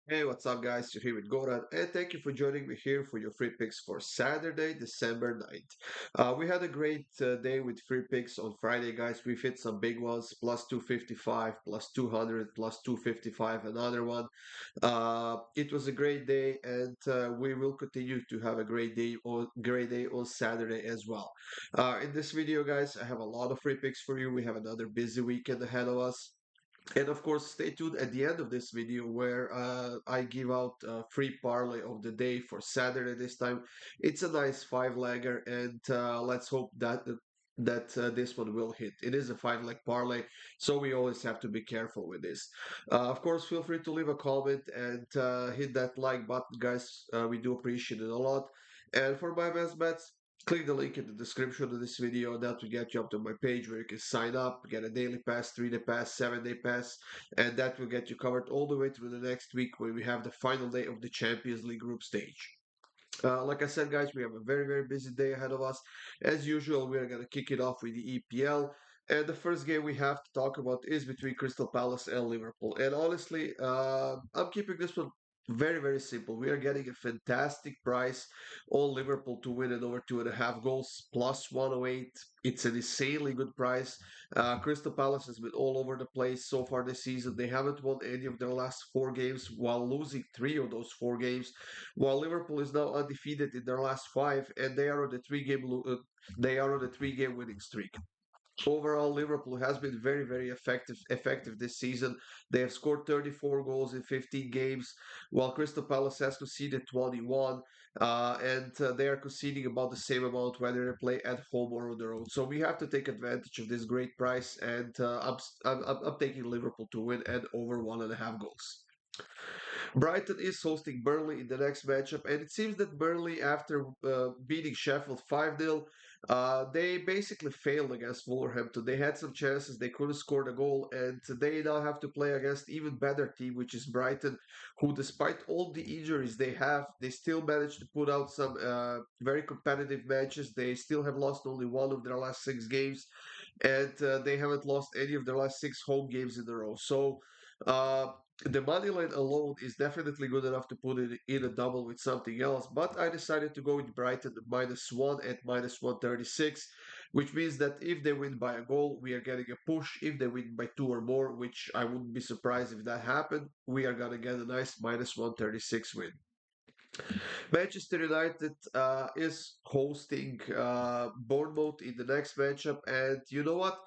Hey, what's up, guys? You're here with Goran, and thank you for joining me here for your free picks for Saturday, December 9th. We had a great day with free picks on Friday, guys. We've hit some big ones plus 255, plus 200, plus 255, another one. It was a great day, and we will continue to have a great day on Saturday as well. In this video, guys, I have a lot of free picks for you. We have another busy weekend ahead of us. And of course, stay tuned at the end of this video where I give out a free parlay of the day for Saturday this time. It's a nice five-legger, and let's hope that this one will hit. It is a five-leg parlay, so we always have to be careful with this. Of course, feel free to leave a comment and hit that like button, guys. We do appreciate it a lot. And for my best bets, click the link in the description of this video. That will get you up to my page where you can sign up, get a daily pass, 3-day pass, 7-day pass, and that will get you covered all the way through the next week when we have the final day of the Champions League group stage. Like I said, guys, we have a very busy day ahead of us. As usual, we are going to kick it off with the EPL. And the first game we have to talk about is between Crystal Palace and Liverpool. And honestly, I'm keeping this one very simple. We are getting a fantastic price on Liverpool to win it over 2.5 goals, plus 108. It's an insanely good price. Crystal Palace has been all over the place so far this season. They haven't won any of their last four games while losing three of those four games, while Liverpool is now undefeated in their last five, and they are on a three-game winning streak. Overall, Liverpool has been very effective this season. They have scored 34 goals in 15 games, while Crystal Palace has conceded 21, and they are conceding about the same amount whether they play at home or on the road. So we have to take advantage of this great price, and I'm taking Liverpool to win and over 1.5 goals. Brighton is hosting Burnley in the next matchup, and it seems that Burnley, after beating Sheffield 5-0, they basically failed against Wolverhampton. They had some chances, they couldn't score the goal, and they now have to play against even better team, which is Brighton, who, despite all the injuries they have, they still managed to put out some very competitive matches. They still have lost only one of their last six games, and they haven't lost any of their last six home games in a row. So. Uh, the money line alone is definitely good enough to put it in a double with something else, but I decided to go with Brighton -1 at -136, which means that if they win by a goal, we are getting a push. If they win by two or more, which I wouldn't be surprised if that happened, we are gonna get a nice -136 win. Manchester United is hosting Bournemouth in the next matchup, and you know what?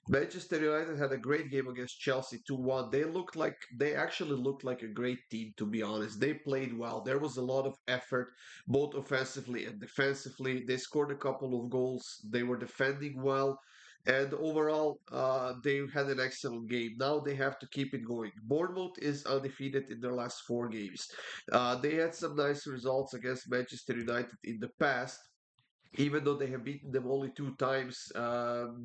Manchester United had a great game against Chelsea 2-1. They actually looked like a great team, to be honest. They played well. There was a lot of effort, both offensively and defensively. They scored a couple of goals. They were defending well. And overall, they had an excellent game. Now they have to keep it going. Bournemouth is undefeated in their last four games. They had some nice results against Manchester United in the past, even though they have beaten them only two times,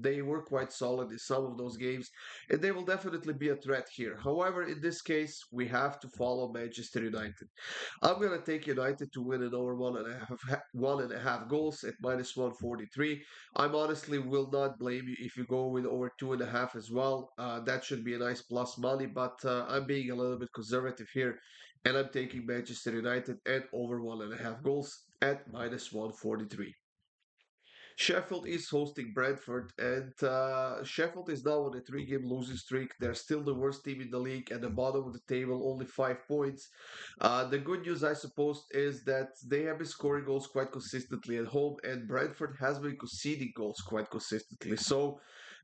they were quite solid in some of those games, and they will definitely be a threat here. However, in this case, we have to follow Manchester United. I'm going to take United to win it over 1.5 goals at -143. I'm honestly will not blame you if you go with over 2.5 as well. That should be a nice plus money, but I'm being a little bit conservative here, and I'm taking Manchester United and over 1.5 goals at -143. Sheffield is hosting Brentford, and Sheffield is now on a three-game losing streak. They're still the worst team in the league at the bottom of the table, only 5 points. The good news, I suppose, is that they have been scoring goals quite consistently at home, and Brentford has been conceding goals quite consistently. So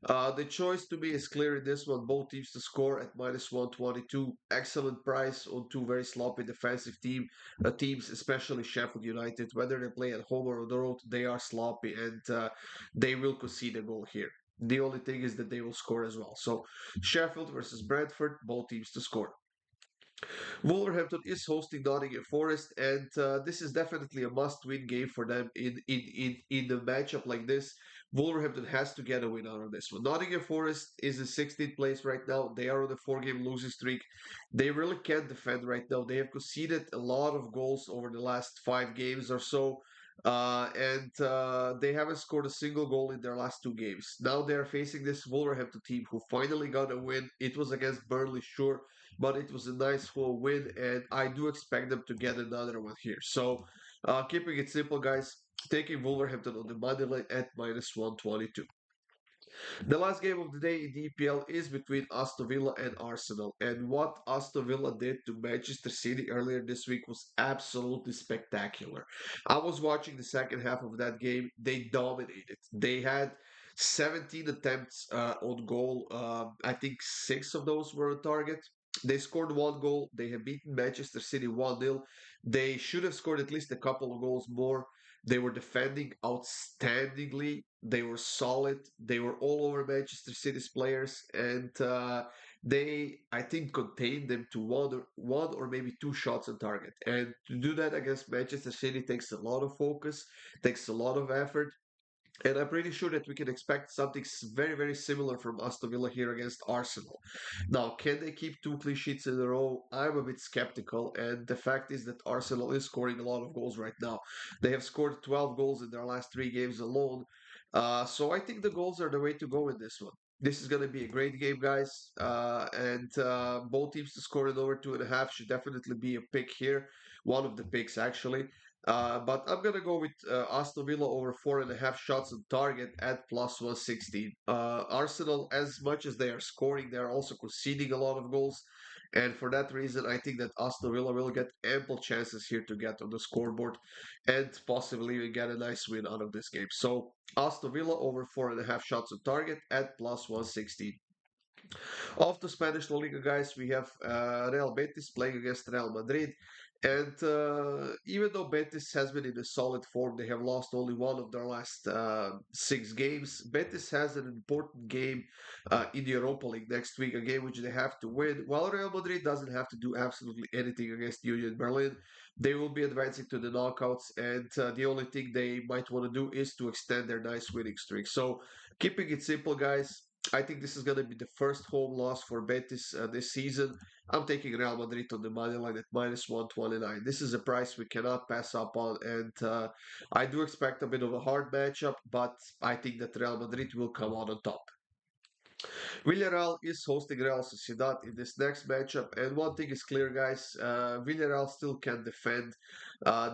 the choice to me is clear in this one. Both teams to score at -122. Excellent price on two very sloppy defensive teams, especially Sheffield United. Whether they play at home or on the road, they are sloppy, and they will concede a goal here. The only thing is that they will score as well. So Sheffield versus Brentford, both teams to score. Wolverhampton is hosting Nottingham Forest, and this is definitely a must-win game for them in the matchup like this. Wolverhampton has to get a win out of this one. Nottingham Forest is in 16th place right now. They are on a four-game losing streak. They really can't defend right now. They have conceded a lot of goals over the last 5 games or so. And they haven't scored a single goal in their last two games. Now they are facing this Wolverhampton team who finally got a win. It was against Burnley, sure, but it was a nice full win, and I do expect them to get another one here. So, keeping it simple, guys, taking Wolverhampton on the money line at minus 122. The last game of the day in the EPL is between Aston Villa and Arsenal. And what Aston Villa did to Manchester City earlier this week was absolutely spectacular. I was watching the second half of that game. They dominated. They had 17 attempts on goal. I think six of those were on target. They scored one goal. They have beaten Manchester City 1-0. They should have scored at least a couple of goals more. They were defending outstandingly. They were solid. They were all over Manchester City's players, and they, I think, contained them to one or maybe two shots on target. And to do that against Manchester City takes a lot of focus, takes a lot of effort. And I'm pretty sure that we can expect something very, very similar from Aston Villa here against Arsenal. Now, can they keep two clean sheets in a row? I'm a bit skeptical. And the fact is that Arsenal is scoring a lot of goals right now. They have scored 12 goals in their last three games alone. So I think the goals are the way to go in this one. This is going to be a great game, guys. And both teams to score in over 2.5 should definitely be a pick here. One of the picks, actually. But I'm gonna go with Aston Villa over 4.5 shots on target at plus 116. Arsenal, as much as they are scoring, they are also conceding a lot of goals, and for that reason, I think that Aston Villa will get ample chances here to get on the scoreboard and possibly even get a nice win out of this game. So Aston Villa over 4.5 shots on target at plus 116. Of the Spanish La Liga, guys, we have Real Betis playing against Real Madrid. And even though Betis has been in a solid form, they have lost only one of their last six games. Betis has an important game in the Europa League next week, a game which they have to win. While Real Madrid doesn't have to do absolutely anything against Union Berlin, they will be advancing to the knockouts, and the only thing they might want to do is to extend their nice winning streak. So, keeping it simple, guys. I think this is going to be the first home loss for Betis this season. I'm taking Real Madrid on the money line at minus 129. This is a price we cannot pass up on, and I do expect a bit of a hard matchup, but I think that Real Madrid will come out on top. Villarreal is hosting Real Sociedad in this next matchup, and one thing is clear, guys. Villarreal still can defend.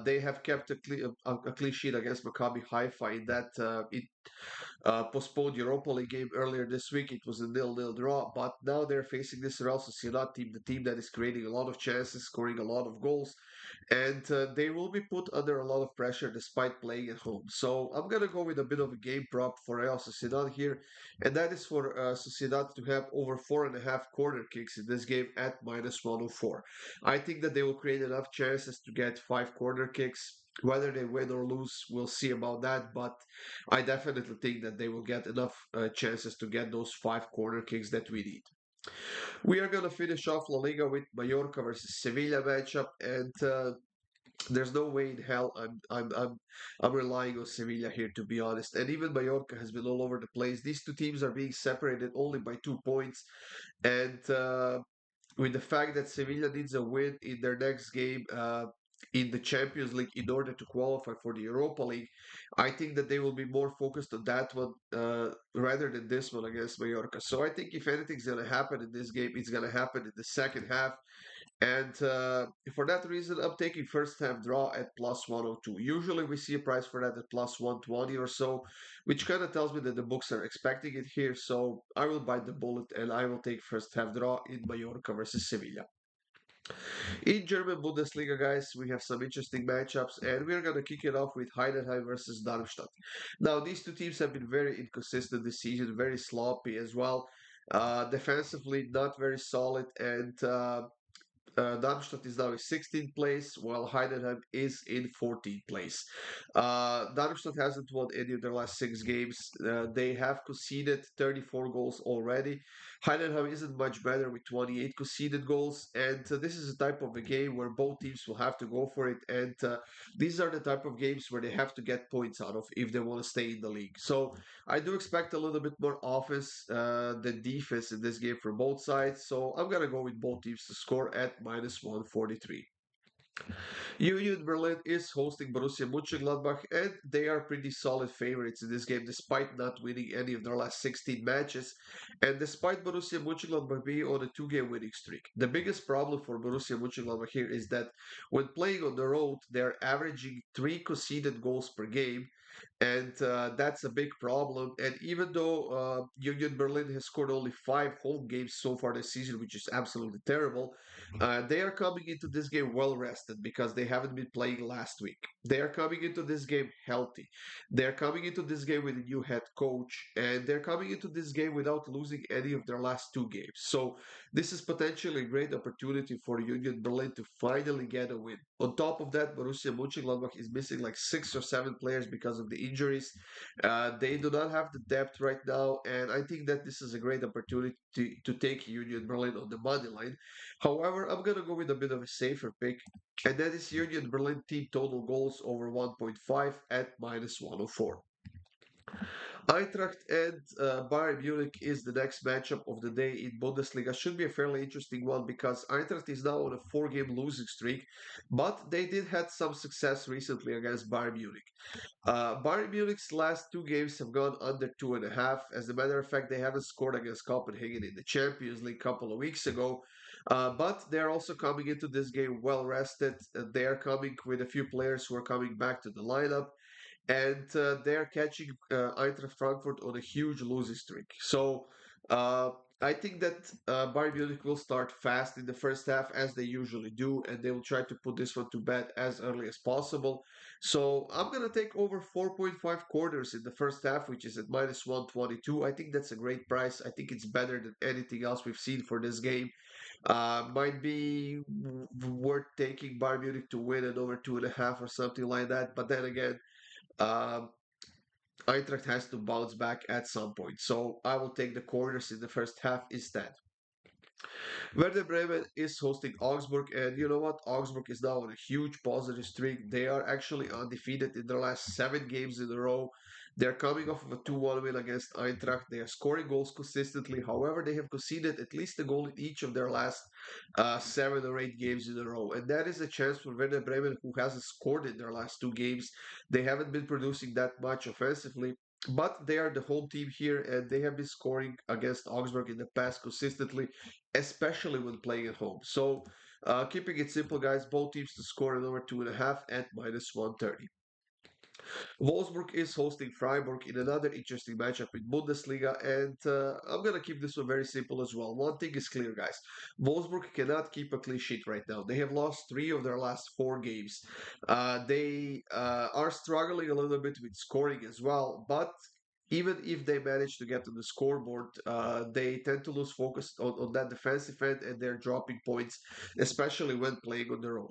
They have kept a clean sheet against Maccabi Haifa in that postponed Europa League game earlier this week. It was a nil-nil draw, but now they're facing this Real Sociedad team, the team that is creating a lot of chances, scoring a lot of goals, and they will be put under a lot of pressure despite playing at home. So I'm gonna go with a bit of a game prop for Real Sociedad here, and that is for Sociedad to have over 4.5 corner kicks in this game at minus 104. I think that they will create enough chances to get 5 corner kicks. Whether they win or lose, we'll see about that. But I definitely think that they will get enough chances to get those 5 corner kicks that we need. We are going to finish off La Liga with Mallorca versus Sevilla matchup, and there's no way in hell I'm relying on Sevilla here, to be honest. And even Mallorca has been all over the place. These two teams are being separated only by 2 points, and with the fact that Sevilla needs a win in their next game in the Champions League in order to qualify for the Europa League, I think that they will be more focused on that one rather than this one against Mallorca. So I think if anything's going to happen in this game, it's going to happen in the second half. And for that reason, I'm taking first half draw at plus 102. Usually we see a price for that at plus 120 or so, which kind of tells me that the books are expecting it here. So I will bite the bullet and I will take first half draw in Mallorca versus Sevilla. In German Bundesliga, guys, we have some interesting matchups, and we're going to kick it off with Heidenheim versus Darmstadt. Now, these two teams have been very inconsistent this season, very sloppy as well. Defensively, not very solid, and Darmstadt is now in 16th place, while Heidenheim is in 14th place. Darmstadt hasn't won any of their last six games. They have conceded 34 goals already. Heidenheim isn't much better with 28 conceded goals, and this is a type of a game where both teams will have to go for it. And these are the type of games where they have to get points out of if they want to stay in the league. So I do expect a little bit more offense than defense in this game for both sides. So I'm gonna go with both teams to score at minus 143. Union Berlin is hosting Borussia Mönchengladbach, and they are pretty solid favorites in this game, despite not winning any of their last 16 matches, and despite Borussia Mönchengladbach being on a two-game winning streak. The biggest problem for Borussia Mönchengladbach here is that when playing on the road, they're averaging three conceded goals per game, and that's a big problem. And even though Union Berlin has scored only five home games so far this season, which is absolutely terrible, they are coming into this game well rested because they haven't been playing last week. They are coming into this game healthy. They're coming into this game with a new head coach, and they're coming into this game without losing any of their last two games. So this is potentially a great opportunity for Union Berlin to finally get a win. On top of that, Borussia Mönchengladbach is missing like six or seven players because of the injuries. They do not have the depth right now, and I think that this is a great opportunity to take Union Berlin on the money line. However, I'm going to go with a bit of a safer pick, and that is Union Berlin team total goals over 1.5 at minus 104. Eintracht and Bayern Munich is the next matchup of the day in Bundesliga. Should be a fairly interesting one because Eintracht is now on a four-game losing streak, but they did have some success recently against Bayern Munich. Bayern Munich's last two games have gone under 2.5. As a matter of fact, they haven't scored against Copenhagen in the Champions League a couple of weeks ago. But they're also coming into this game well rested. They are coming with a few players who are coming back to the lineup, and they're catching Eintracht Frankfurt on a huge losing streak. So uh, I think that Bayern Munich will start fast in the first half, as they usually do, and they will try to put this one to bed as early as possible. So I'm going to take over 4.5 quarters in the first half, which is at minus 122. I think that's a great price. I think it's better than anything else we've seen for this game. Might be worth taking Bayern Munich to win at over 2.5 or something like that. But then again, um, Eintracht has to bounce back at some point. So I will take the corners in the first half instead. Werder Bremen is hosting Augsburg, and you know what? Augsburg is now on a huge positive streak. They are actually undefeated in their last seven games in a row. They're coming off of a 2-1 win against Eintracht. They are scoring goals consistently. However, they have conceded at least a goal in each of their last seven or eight games in a row. And that is a chance for Werder Bremen, who hasn't scored in their last two games. They haven't been producing that much offensively. But they are the home team here, and they have been scoring against Augsburg in the past consistently, especially when playing at home. So, keeping it simple, guys, both teams to score an over 2.5 at minus 130. Wolfsburg is hosting Freiburg in another interesting matchup in Bundesliga, and I'm gonna keep this one very simple as well. One thing is clear, guys: Wolfsburg cannot keep a clean sheet right now. They have lost three of their last four games. They are struggling a little bit with scoring as well, but even if they manage to get to the scoreboard, they tend to lose focus on that defensive end, and they're dropping points, especially when playing on the road.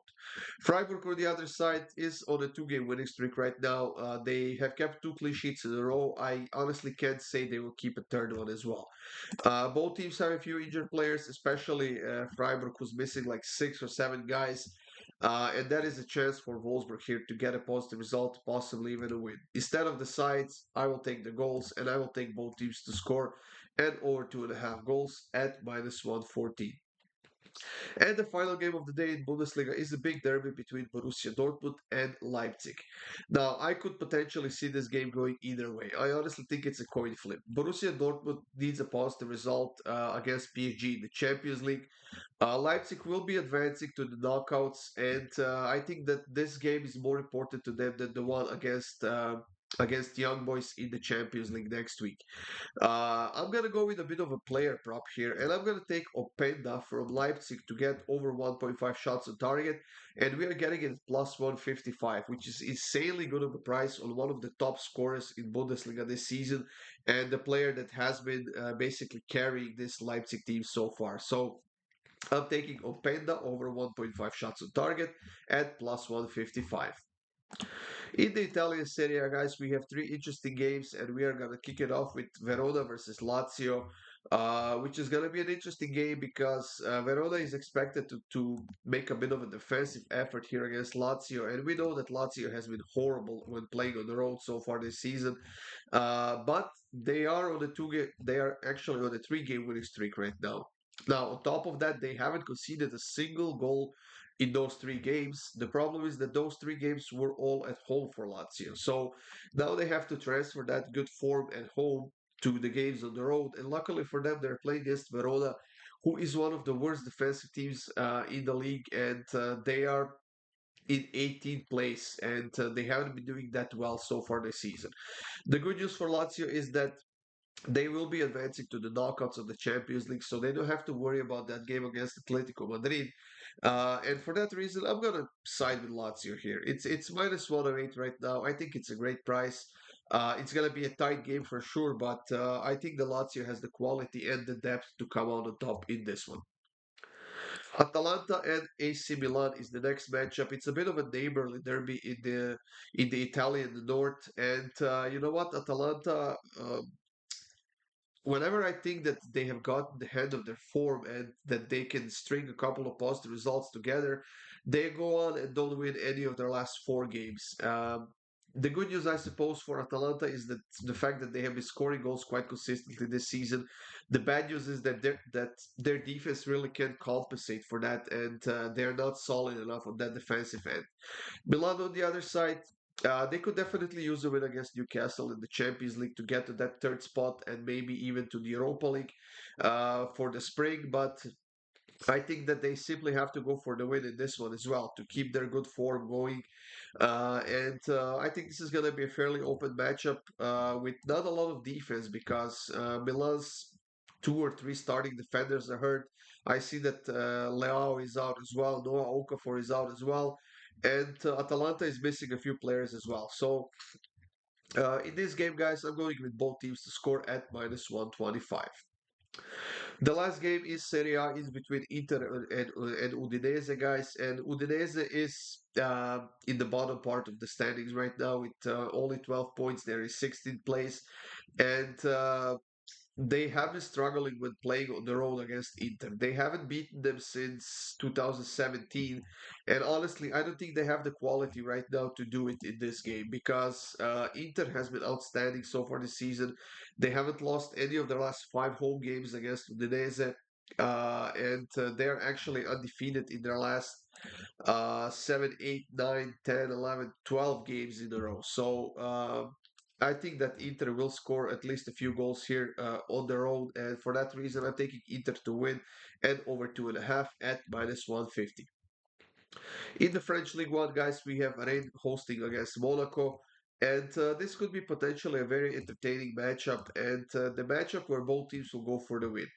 Freiburg, on the other side, is on a two-game winning streak right now. They have kept two clean sheets in a row. I honestly can't say they will keep a third one as well. Both teams have a few injured players, especially Freiburg, who's missing like six or seven guys. And that is a chance for Wolfsburg here to get a positive result, possibly even a win. Instead of the sides, I will take the goals, and I will take both teams to score and over 2.5 goals at minus 114. And the final game of the day in Bundesliga is a big derby between Borussia Dortmund and Leipzig. Now, I could potentially see this game going either way. I honestly think it's a coin flip. Borussia Dortmund needs a positive result against PSG in the Champions League. Leipzig will be advancing to the knockouts, and I think that this game is more important to them than the one against Young Boys in the Champions League next week. I'm gonna go with a bit of a player prop here, and I'm gonna take Openda from Leipzig to get over 1.5 shots on target, and we are getting it plus 155, which is insanely good of a price on one of the top scorers in Bundesliga this season, and the player that has been basically carrying this Leipzig team so far. So I'm taking Openda over 1.5 shots on target at plus 155. In the Italian Serie, guys, we have three interesting games, and we are going to kick it off with Verona versus Lazio, which is going to be an interesting game because Verona is expected to make a bit of a defensive effort here against Lazio, and we know that Lazio has been horrible when playing on the road so far this season. But they are on they are actually on a three-game winning streak right now. Now, on top of that, they haven't conceded a single goal in those three games. The problem is that those three games were all at home for Lazio. So now they have to transfer that good form at home to the games on the road. And luckily for them, they're playing against Verona, who is one of the worst defensive teams in the league, and they are in 18th place, and they haven't been doing that well so far this season. The good news for Lazio is that they will be advancing to the knockouts of the Champions League, so they don't have to worry about that game against Atletico Madrid. And for that reason, I'm gonna side with Lazio here. It's -108 right now. I think it's a great price. It's gonna be a tight game for sure, but I think the Lazio has the quality and the depth to come out on top in this one. Atalanta and AC Milan is the next matchup. It's a bit of a neighborly derby in the Italian north, and you know what, Atalanta. Whenever I think that they have gotten the hand of their form and that they can string a couple of positive results together, they go on and don't win any of their last four games. The good news, I suppose, for Atalanta is that the fact that they have been scoring goals quite consistently this season. The bad news is that their defense really can't compensate for that, and they're not solid enough on that defensive end. Milan on the other side, they could definitely use a win against Newcastle in the Champions League to get to that third spot and maybe even to the Europa League for the spring. But I think that they simply have to go for the win in this one as well to keep their good form going. And I think this is going to be a fairly open matchup with not a lot of defense because Milan's two or three starting defenders are hurt. I see that Leao is out as well. Noah Okafor is out as well. And Atalanta is missing a few players as well. So in this game, guys, I'm going with both teams to score at -125. The last game is Serie A is between Inter and Udinese, guys, and Udinese is in the bottom part of the standings right now with only 12 points. There is 16th place, and they have been struggling with playing on their own against Inter. They haven't beaten them since 2017, and honestly, I don't think they have the quality right now to do it in this game because Inter has been outstanding so far this season. They haven't lost any of their last five home games against Udinese, and they're actually undefeated in their last 7, 8, 9, 10, 11, 12 games in a row. So I think that Inter will score at least a few goals here on their own, and for that reason, I'm taking Inter to win and over 2.5 at -150. In the French League One, guys, we have Rennes hosting against Monaco, and this could be potentially a very entertaining matchup, and the matchup where both teams will go for the win.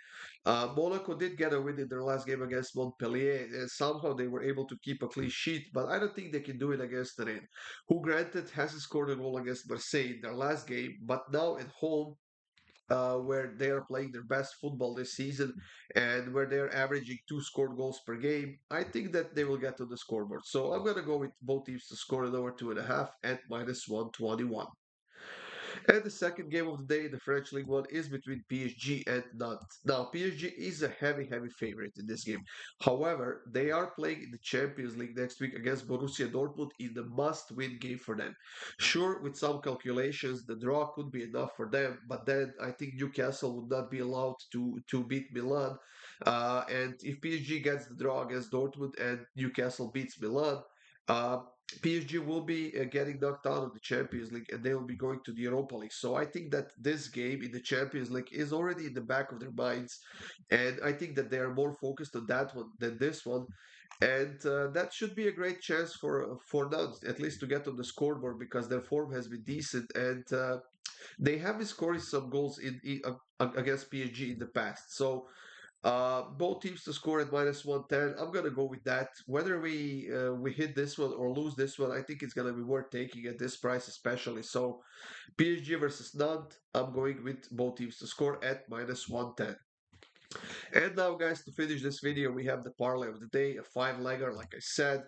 Monaco did get a win in their last game against Montpellier, and somehow they were able to keep a clean sheet, but I don't think they can do it against Rennes, who granted hasn't scored a goal against Marseille in their last game, but now at home where they are playing their best football this season and where they're averaging two scored goals per game, I think that they will get to the scoreboard. So I'm going to go with both teams to score it over 2.5 at -121. And the second game of the day, the French League One, is between PSG and Nantes. Now, PSG is a heavy, heavy favorite in this game. However, they are playing in the Champions League next week against Borussia Dortmund in the must-win game for them. Sure, with some calculations, the draw could be enough for them, but then I think Newcastle would not be allowed to beat Milan. And if PSG gets the draw against Dortmund and Newcastle beats Milan, uh, PSG will be getting knocked out of the Champions League and they will be going to the Europa League. So I think that this game in the Champions League is already in the back of their minds. And I think that they are more focused on that one than this one. And that should be a great chance for Nuns, at least to get on the scoreboard because their form has been decent. And they have been scoring some goals against PSG in the past. So both teams to score at -110. I'm gonna go with that. Whether we hit this one or lose this one, I think it's gonna be worth taking at this price, especially. So PSG versus Nantes. I'm going with both teams to score at -110. And now, guys, to finish this video, we have the parlay of the day, a five-legger, like I said.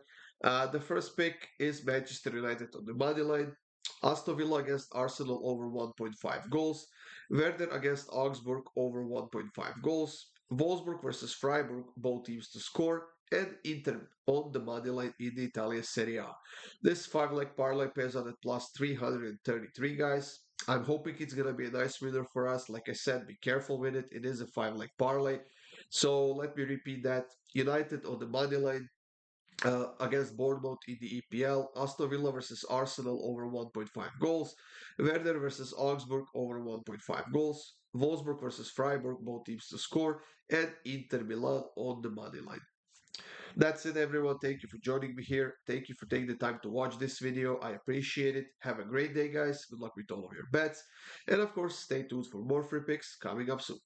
The first pick is Manchester United on the money line. Aston Villa against Arsenal over 1.5 goals. Werder against Augsburg over 1.5 goals. Wolfsburg versus Freiburg, both teams to score. And Inter on the money line in the Italian Serie A. This five-leg parlay pays on at plus 333, guys. I'm hoping it's going to be a nice winner for us. Like I said, be careful with it. It is a five-leg parlay. So let me repeat that. United on the money line against Bournemouth in the EPL. Aston Villa versus Arsenal over 1.5 goals. Werder versus Augsburg over 1.5 goals. Wolfsburg versus Freiburg, both teams to score. And Inter Milan on the money line. That's it, everyone. Thank you for joining me here. Thank you for taking the time to watch this video. I appreciate it. Have a great day, guys. Good luck with all of your bets. And of course, stay tuned for more free picks coming up soon.